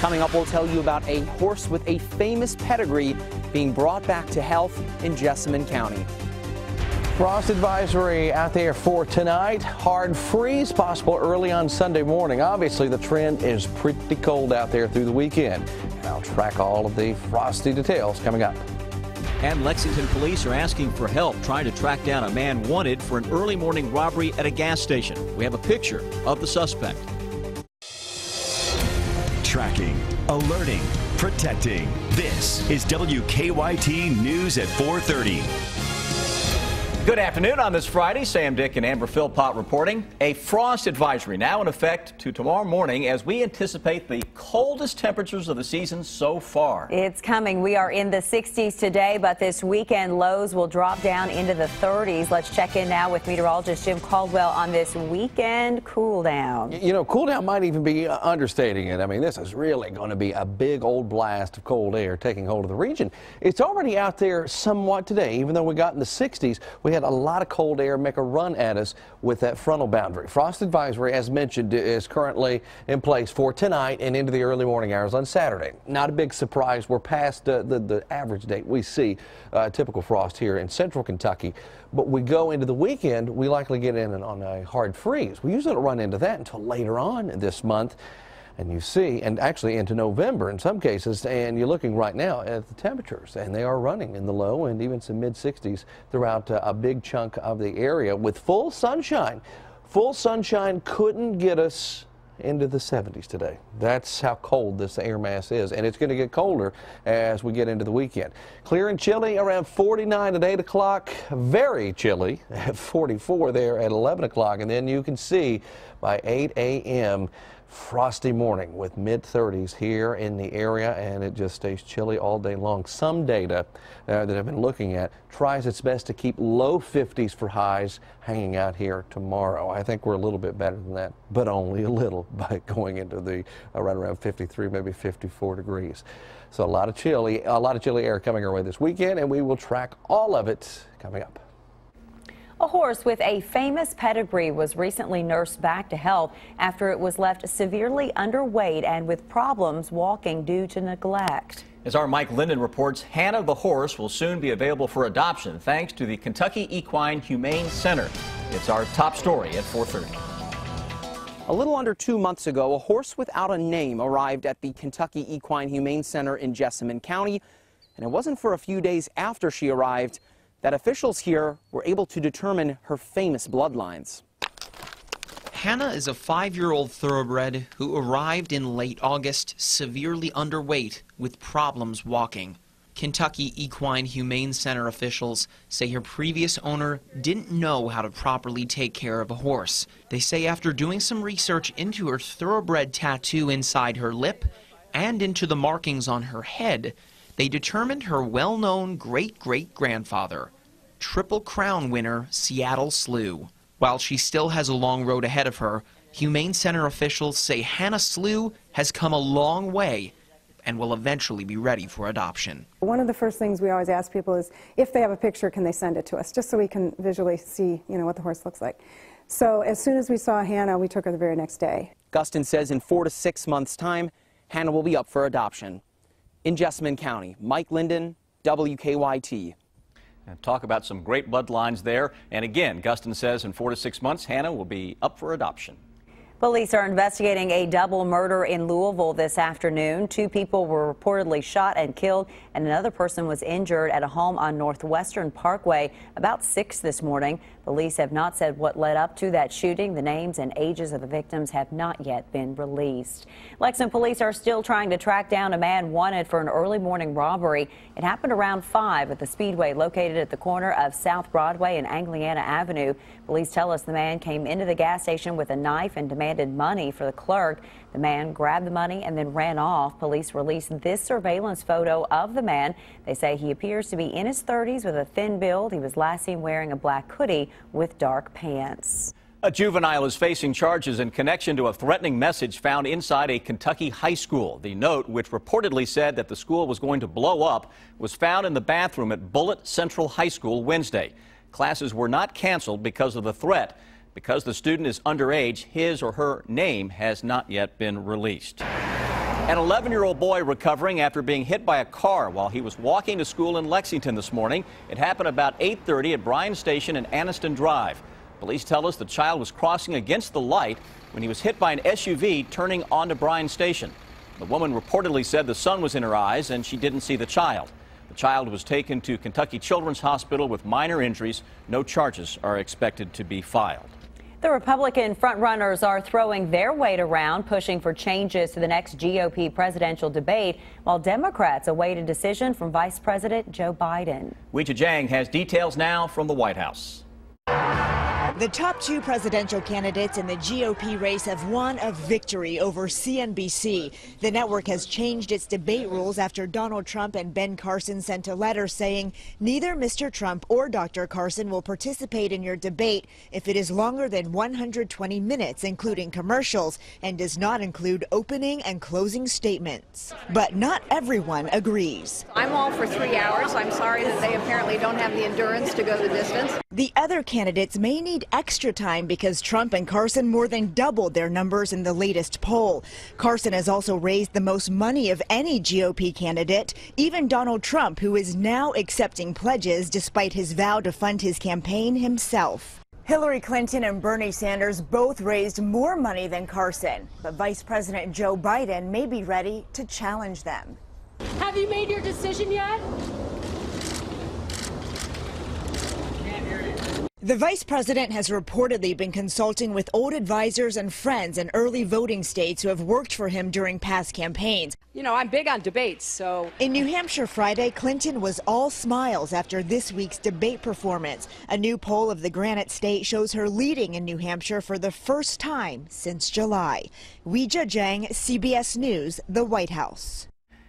Coming up, we'll tell you about a horse with a famous pedigree being brought back to health in Jessamine County. Frost advisory out there for tonight. Hard freeze possible early on Sunday morning. Obviously, the trend is pretty cold out there through the weekend. And I'll track all of the frosty details coming up. And Lexington police are asking for help trying to track down a man wanted for an early morning robbery at a gas station. We have a picture of the suspect. Tracking, alerting, protecting. This is WKYT News at 4:30. Good afternoon on this Friday. Sam Dick and Amber Philpott reporting. A frost advisory now in effect to tomorrow morning as we anticipate the coldest temperatures of the season so far. It's coming. We are in the 60s today, but this weekend lows will drop down into the 30s. Let's check in now with meteorologist Jim Caldwell on this weekend cool down. You know, cool down might even be understating it. I mean, this is really going to be a big old blast of cold air taking hold of the region. It's already out there somewhat today, even though we got in the 60s. We had a lot of cold air make a run at us with that frontal boundary. Frost advisory, as mentioned, is currently in place for tonight and into the early morning hours on Saturday. Not a big surprise. We're past the average date we see typical frost here in central Kentucky. But we go into the weekend, we likely get in on a hard freeze. We usually don't run into that until later on this month. And you see, and actually into November in some cases, and you're looking right now at the temperatures, and they are running in the low and even some mid-60s throughout a big chunk of the area with full sunshine. Full sunshine couldn't get us into the 70s today. That's how cold this air mass is, and it's going to get colder as we get into the weekend. Clear and chilly around 49 at 8 o'clock. Very chilly at 44 there at 11 o'clock, and then you can see by 8 a.m. frosty morning with mid-30s here in the area, and it just stays chilly all day long. Some data that I've been looking at tries its best to keep low 50s for highs hanging out here tomorrow. I think we're a little bit better than that, but only a little by going into the right around 53, maybe 54 degrees. So a lot of chilly air coming our way this weekend, and we will track all of it coming up. A horse with a famous pedigree was recently nursed back to health after it was left severely underweight and with problems walking due to neglect. As our Mike Linden reports, Hannah the horse will soon be available for adoption thanks to the Kentucky Equine Humane Center. It's our top story at 4:30. A little under 2 months ago, a horse without a name arrived at the Kentucky Equine Humane Center in Jessamine County, and it wasn't for a few days after she arrived that officials here were able to determine her famous bloodlines. Hannah is a 5-year-old thoroughbred who arrived in late August severely underweight with problems walking. Kentucky Equine Humane Center officials say her previous owner didn't know how to properly take care of a horse. They say after doing some research into her thoroughbred tattoo inside her lip and into the markings on her head, they determined her well-known great-great-grandfather, Triple Crown winner Seattle Slew. While she still has a long road ahead of her, Humane Center officials say Hannah Slew has come a long way and will eventually be ready for adoption. One of the first things we always ask people is if they have a picture, can they send it to us, just so we can visually see, what the horse looks like. So as soon as we saw Hannah, we took her the very next day. Gustin says in 4 to 6 months' time, Hannah will be up for adoption. In Jessamine County, Mike Linden, WKYT. And talk about some great bloodlines there. And again, Gustin says in 4 to 6 months, Hannah will be up for adoption. Police are investigating a double murder in Louisville this afternoon. 2 people were reportedly shot and killed, and another person was injured at a home on Northwestern Parkway about 6 this morning. Police have not said what led up to that shooting. The names and ages of the victims have not yet been released. Lexington police are still trying to track down a man wanted for an early morning robbery. It happened around 5 at the Speedway located at the corner of South Broadway and Angliana Avenue. Police tell us the man came into the gas station with a knife and demanded money for the clerk. The man grabbed the money and then ran off. Police released this surveillance photo of the man. They say he appears to be in his 30s with a thin build. He was last seen wearing a black hoodie with dark pants. A juvenile is facing charges in connection to a threatening message found inside a Kentucky high school. The note, which reportedly said that the school was going to blow up, was found in the bathroom at Bullitt Central High School Wednesday. Classes were not canceled because of the threat. Because the student is underage, his or her name has not yet been released. An 11-year-old boy recovering after being hit by a car while he was walking to school in Lexington this morning. It happened about 8:30 at Bryan Station and Anniston Drive. Police tell us the child was crossing against the light when he was hit by an SUV turning onto Bryan Station. The woman reportedly said the sun was in her eyes and she didn't see the child. The child was taken to Kentucky Children's Hospital with minor injuries. No charges are expected to be filed. The Republican frontrunners are throwing their weight around, pushing for changes to the next GOP presidential debate, while Democrats await a decision from Vice President Joe Biden. Weijia Jiang has details now from the White House. The top two presidential candidates in the GOP race have won a victory over CNBC. The network has changed its debate rules after Donald Trump and Ben Carson sent a letter saying neither Mr. Trump or Dr. Carson will participate in your debate if it is longer than 120 minutes, including commercials, and does not include opening and closing statements. But not everyone agrees. I'm all for 3 hours. I'm sorry that they apparently don't have the endurance to go the distance. The other candidates may need extra time because Trump and Carson more than doubled their numbers in the latest poll. Carson has also raised the most money of any GOP candidate. Even Donald Trump, who is now accepting pledges despite his vow to fund his campaign himself. Hillary Clinton and Bernie Sanders both raised more money than Carson, but Vice President Joe Biden may be ready to challenge them. Have you made your decision yet? The vice president has reportedly been consulting with old advisors and friends in early voting states who have worked for him during past campaigns. You know, I'm big on debates, so. In New Hampshire Friday, Clinton was all smiles after this week's debate performance. A new poll of the Granite State shows her leading in New Hampshire for the first time since July. Weijia Jiang, CBS News, the White House.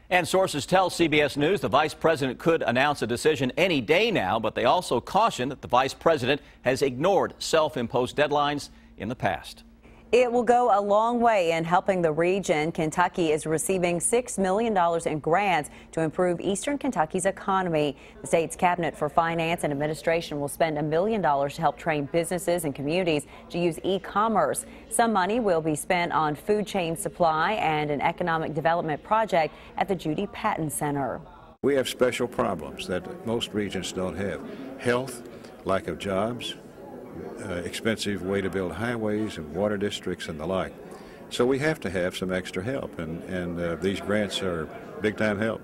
And sources tell CBS News the vice president could announce a decision any day now, but they also caution that the vice president has ignored self-imposed deadlines in the past. It will go a long way in helping the region. Kentucky is receiving $6 million in grants to improve eastern Kentucky's economy. The state's cabinet for finance and administration will spend $1 million to help train businesses and communities to use e-commerce. Some money will be spent on food chain supply and an economic development project at the Judy Patton Center. We have special problems that most regions don't have. Health, lack of jobs, expensive way to build highways and water districts and the like. So we have to have some extra help, and these grants are big-time help.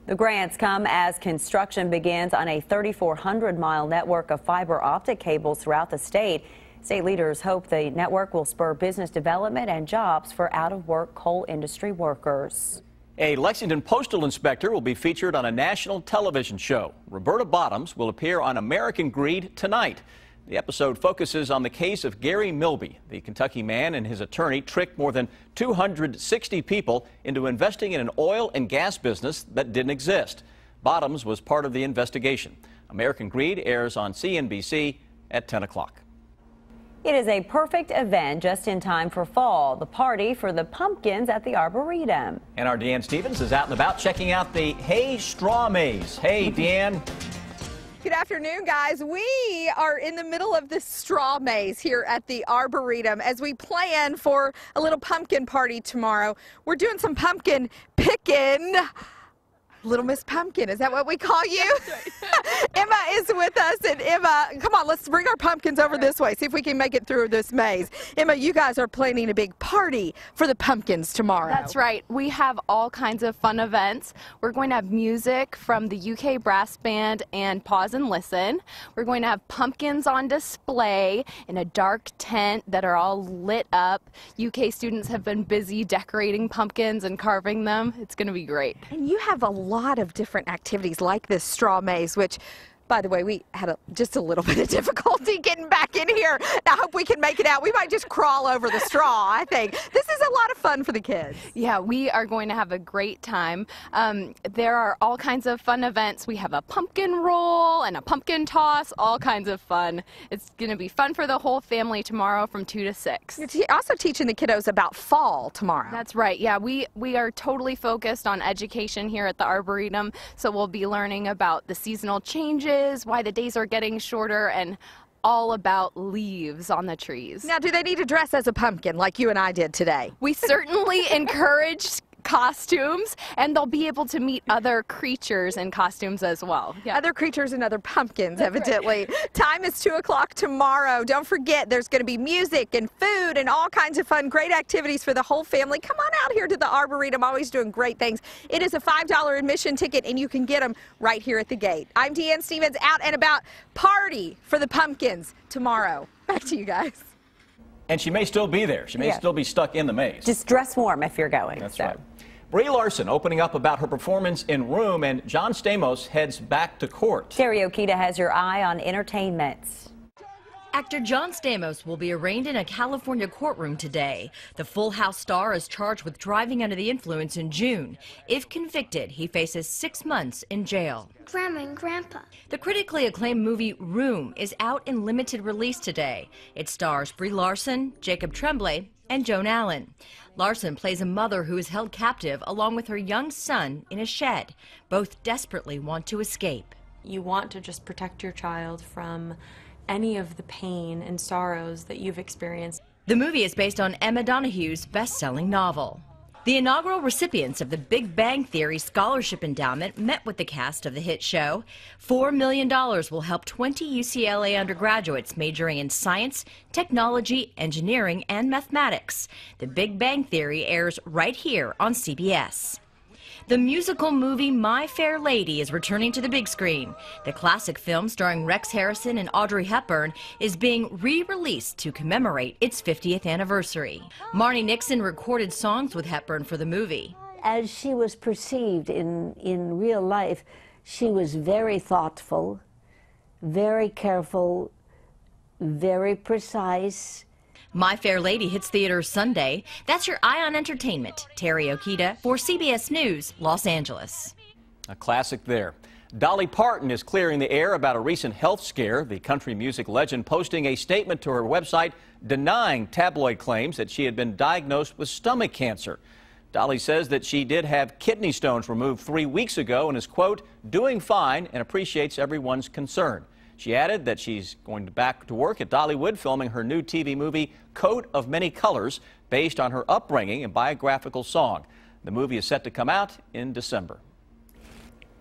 The grants come as construction begins on a 3,400-mile network of fiber optic cables throughout the state. State leaders hope the network will spur business development and jobs for out-of-work coal industry workers. A Lexington postal inspector will be featured on a national television show. Roberta Bottoms will appear on American Greed tonight. The episode focuses on the case of Gary Milby. The Kentucky man and his attorney tricked more than 260 people into investing in an oil and gas business that didn't exist. Bottoms was part of the investigation. American Greed airs on CNBC at 10 o'clock. It is a perfect event just in time for fall, the party for the pumpkins at the Arboretum. And our Deanne Stevens is out and about checking out the Hay Straw Maze. Hey, Deanne. Good afternoon, guys. We are in the middle of this straw maze here at the Arboretum as we plan for a little pumpkin party tomorrow. We're doing some pumpkin picking. Little Miss Pumpkin, is that what we call you? Right. Emma is with us, and Emma, come on, let's bring our pumpkins over this way, see if we can make it through this maze. Emma, you guys are planning a big party for the pumpkins tomorrow. That's right. We have all kinds of fun events. We're going to have music from the UK Brass Band and Pause and Listen. We're going to have pumpkins on display in a dark tent that are all lit up. UK students have been busy decorating pumpkins and carving them. It's going to be great. And you have a lot of different activities like this straw maze, which, by the way, we had just a little bit of difficulty getting back in here. I hope we can make it out. We might just crawl over the straw, I think. This is a lot of fun for the kids. Yeah, we are going to have a great time. There are all kinds of fun events. We have a pumpkin roll and a pumpkin toss, all kinds of fun. It's going to be fun for the whole family tomorrow from 2 to 6. You're also teaching the kiddos about fall tomorrow. That's right. Yeah, we are totally focused on education here at the Arboretum, so we'll be learning about the seasonal changes, why the days are getting shorter, and all about leaves on the trees. Now, do they need to dress as a pumpkin like you and I did today? We certainly encourage costumes, and they'll be able to meet other creatures in costumes as well. Yeah. Other creatures and other pumpkins, evidently. Time is 2 o'clock tomorrow. Don't forget, there's going to be music and food and all kinds of fun, great activities for the whole family. Come on out here to the Arboretum, always doing great things. It is a $5 admission ticket, and you can get them right here at the gate. I'm Deanne Stevens, out and about. Party for the pumpkins tomorrow. Back to you guys. And she may still be there. She may still be stuck in the maze. Just dress warm if you're going. That's right. Brie Larson opening up about her performance in Room, and John Stamos heads back to court. Terry Okita has your eye on entertainment. Actor John Stamos will be arraigned in a California courtroom today. The Full House star is charged with driving under the influence in June. If convicted, he faces 6 months in jail. Grandma and Grandpa. The critically acclaimed movie Room is out in limited release today. It stars Brie Larson, Jacob Tremblay, and Joan Allen. Larson plays a mother who is held captive along with her young son in a shed. Both desperately want to escape. You want to just protect your child from any of the pain and sorrows that you've experienced. The movie is based on Emma Donohue's best-selling novel. The inaugural recipients of the Big Bang Theory Scholarship Endowment met with the cast of the hit show. $4 million will help 20 UCLA undergraduates majoring in science, technology, engineering, and mathematics. The Big Bang Theory airs right here on CBS. The musical movie My Fair Lady is returning to the big screen. The classic film starring Rex Harrison and Audrey Hepburn is being re-released to commemorate its 50th anniversary. Marni Nixon recorded songs with Hepburn for the movie. As she was perceived in real life, she was very thoughtful, very careful, very precise. My Fair Lady hits theaters Sunday. That's your Eye on Entertainment. Terry Okita for CBS News, Los Angeles. A classic there. Dolly Parton is clearing the air about a recent health scare. The country music legend posting a statement to her website denying tabloid claims that she had been diagnosed with stomach cancer. Dolly says that she did have kidney stones removed 3 weeks ago and is, quote, doing fine and appreciates everyone's concern. She added that she's going back to work at Dollywood filming her new TV movie, Coat of Many Colors, based on her upbringing and biographical song. The movie is set to come out in December.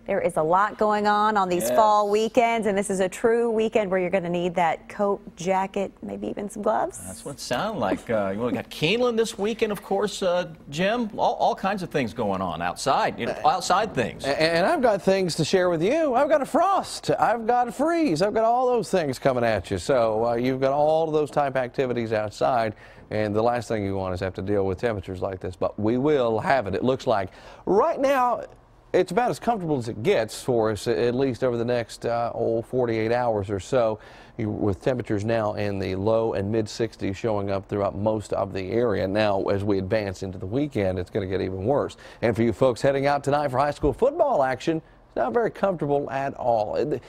There is a lot going on these fall weekends, and this is a true weekend where you're going to need that coat, jacket, maybe even some gloves. That's what it sounds like. We got Keeneland this weekend, of course, Jim. All kinds of things going on outside, outside things. And I've got things to share with you. I've got a frost. I've got a freeze. I've got all those things coming at you. So you've got all of those type activities outside. And the last thing you want is have to deal with temperatures like this. But we will have it, it looks like. Right now, it's about as comfortable as it gets for us, at least over the next 48 hours or so, with temperatures now in the low and mid 60s showing up throughout most of the area. Now, as we advance into the weekend, it's going to get even worse. And for you folks heading out tonight for high school football action, it's not very comfortable at all. It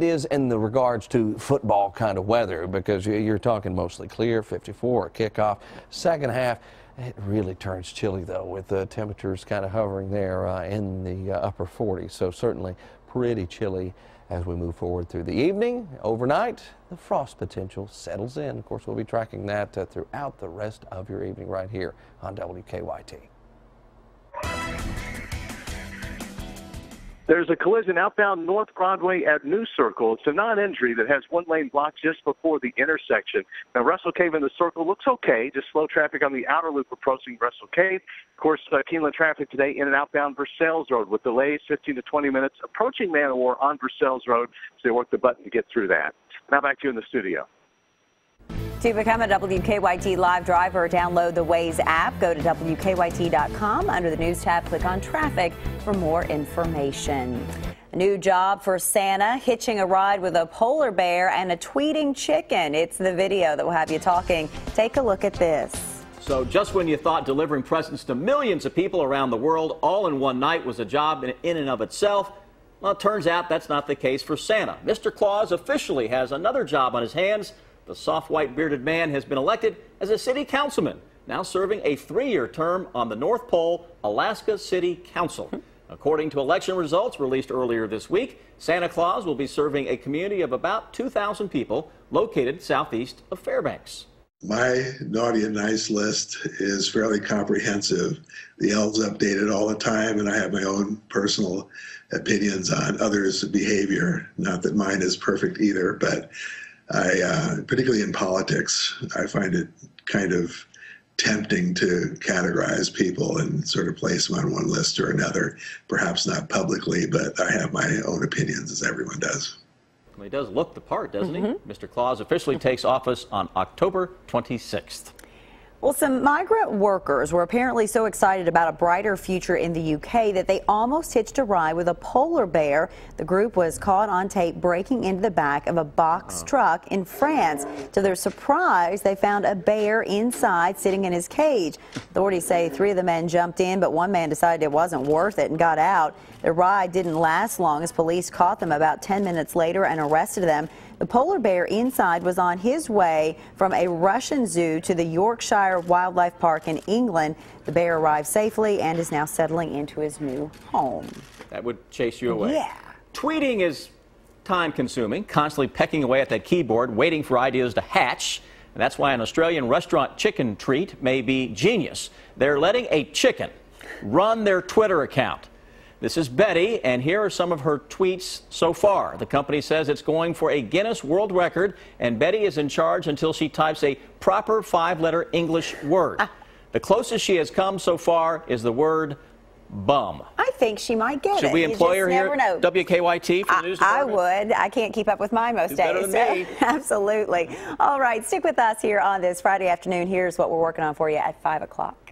is in the regards to football kind of weather, because you're talking mostly clear, 54 kickoff, second half. It really turns chilly, though, with the temperatures kind of hovering there in the upper 40s. So certainly pretty chilly as we move forward through the evening. Overnight, the frost potential settles in. Of course, we'll be tracking that throughout the rest of your evening right here on WKYT. There's a collision outbound North Broadway at New Circle. It's a non-injury that has one lane blocked just before the intersection. Now, Russell Cave in the Circle looks okay. Just slow traffic on the outer loop approaching Russell Cave. Of course, Keeneland traffic today in and outbound Versailles Road with delays 15 to 20 minutes approaching Man-O-War on Versailles Road. So they work the button to get through that. Now back to you in the studio. To become a WKYT Live driver, download the Waze app. Go to WKYT.com. Under the News tab, click on Traffic for more information. A new job for Santa, hitching a ride with a polar bear and a tweeting chicken. It's the video that will have you talking. Take a look at this. So just when you thought delivering presents to millions of people around the world all in one night was a job in and of itself, well, it turns out that's not the case for Santa. Mr. Claus officially has another job on his hands. The soft white bearded man has been elected as a city councilman, now serving a 3-year term on the North Pole Alaska City Council. According to election results released earlier this week, Santa Claus will be serving a community of about 2,000 people located southeast of Fairbanks. My naughty and nice list is fairly comprehensive. The elves update it all the time, and I have my own personal opinions on others' behavior. Not that mine is perfect either, but particularly in politics, I find it kind of tempting to categorize people and sort of place them on one list or another. Perhaps not publicly, but I have my own opinions, as everyone does. Well, he does look the part, doesn't he? Mr. Claus officially takes office on October 26th. Well, some migrant workers were apparently so excited about a brighter future in the UK that they almost hitched a ride with a polar bear. The group was caught on tape breaking into the back of a box truck in France. To their surprise, they found a bear inside sitting in his cage. Authorities say 3 of the men jumped in, but one man decided it wasn't worth it and got out. The ride didn't last long as police caught them about 10 minutes later and arrested them. The polar bear inside was on his way from a Russian zoo to the Yorkshire Wildlife Park in England. The bear arrived safely and is now settling into his new home. That would chase you away. Yeah. Tweeting is time-consuming, constantly pecking away at that keyboard, waiting for ideas to hatch. And that's why an Australian restaurant chicken treat may be genius. They're letting a chicken run their Twitter account. This is Betty, and here are some of her tweets so far. The company says it's going for a Guinness World Record, and Betty is in charge until she types a proper 5-letter English word. The closest she has come so far is the word bum. I think she might get it. Should we employ her here at WKYT for the news department? I would. I can't keep up with mine most days. Better than me. Absolutely. All right, stick with us here on this Friday afternoon. Here's what we're working on for you at 5 o'clock.